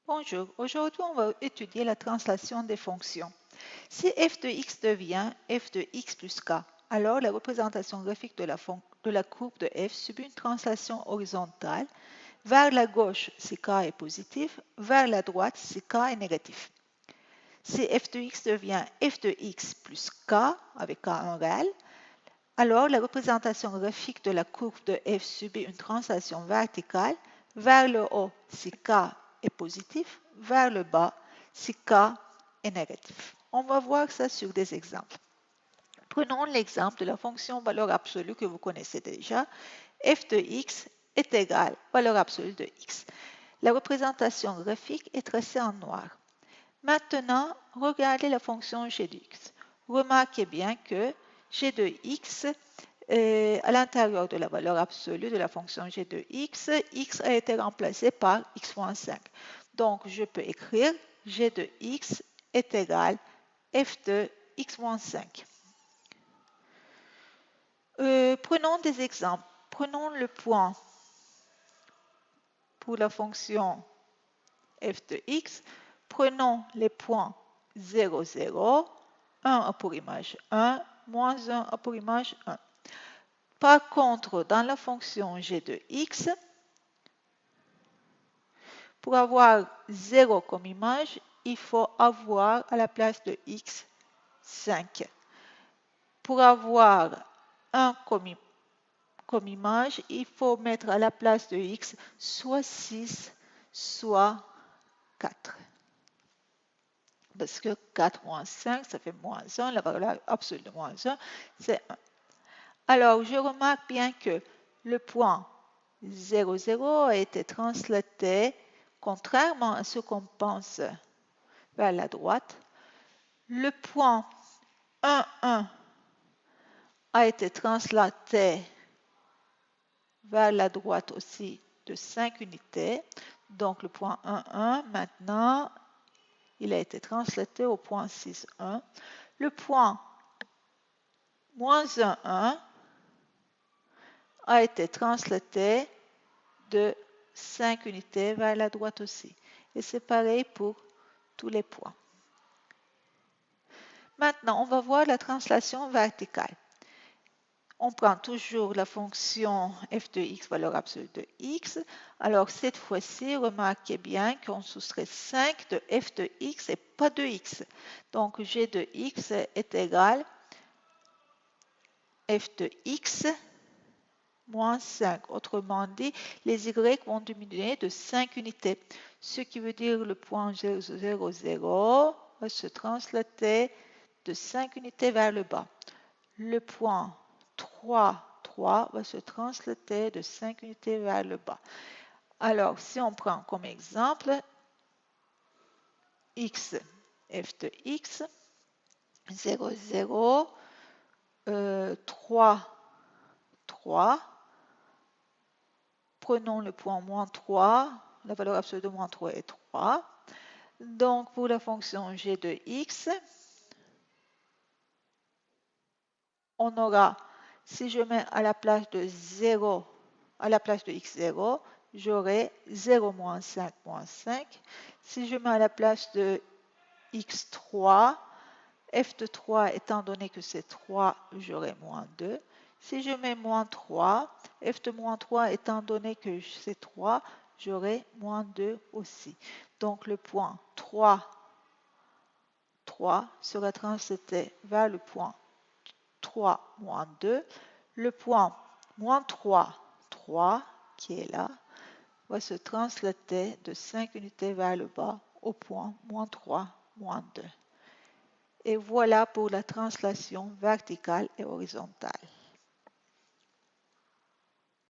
Bonjour, aujourd'hui on va étudier la translation des fonctions. Si f de x devient f de x plus k, alors la représentation graphique de la courbe de f subit une translation horizontale vers la gauche si k est positif, vers la droite si k est négatif. Si f de x devient f de x plus k avec k en réel, alors la représentation graphique de la courbe de f subit une translation verticale vers le haut si k est positif, vers le bas si k est négatif. On va voir ça sur des exemples. Prenons l'exemple de la fonction valeur absolue que vous connaissez déjà. F de x est égal à valeur absolue de x. La représentation graphique est tracée en noir. Maintenant, regardez la fonction g de x. Remarquez bien que g de x à l'intérieur de la valeur absolue de la fonction g de x, x a été remplacé par x moins 5. Donc, je peux écrire g de x est égal à f de x moins 5. Prenons des exemples. Prenons le point pour la fonction f de x. Prenons les points 0, 0, 1 pour image 1, moins 1 pour image 1. Par contre, dans la fonction g de x, pour avoir 0 comme image, il faut avoir à la place de x 5. Pour avoir 1 comme image, il faut mettre à la place de x soit 6, soit 4. Parce que 4 moins 5, ça fait moins 1. La valeur absolue de moins 1, c'est 1. Alors, je remarque bien que le point 0, 0 a été translaté, contrairement à ce qu'on pense, vers la droite. Le point 1, 1 a été translaté vers la droite aussi de 5 unités. Donc, le point 1, 1, maintenant, il a été translaté au point 6, 1. Le point moins 1, 1 a été translaté de 5 unités vers la droite aussi. Et c'est pareil pour tous les points. Maintenant, on va voir la translation verticale. On prend toujours la fonction f de x, valeur absolue de x. Alors, cette fois-ci, remarquez bien qu'on soustrait 5 de f de x et pas de x. Donc, g de x est égal à f de x moins 5. Autrement dit, les y vont diminuer de 5 unités. Ce qui veut dire que le point 0, 0, 0 va se translater de 5 unités vers le bas. Le point 3, 3 va se translater de 5 unités vers le bas. Alors, si on prend comme exemple x, f de x, 0, 0, 3, 3. Prenons le point moins 3, la valeur absolue de moins 3 est 3. Donc, pour la fonction g de x, on aura, si je mets à la place de 0, à la place de x0, j'aurai 0 moins 5 moins 5. Si je mets à la place de x3, f de 3, étant donné que c'est 3, j'aurai moins 2. Si je mets moins 3, f de moins 3, étant donné que c'est 3, j'aurai moins 2 aussi. Donc le point 3, 3 sera translaté vers le point 3, moins 2. Le point moins 3, 3, qui est là, va se translater de 5 unités vers le bas au point moins 3, moins 2. Et voilà pour la translation verticale et horizontale.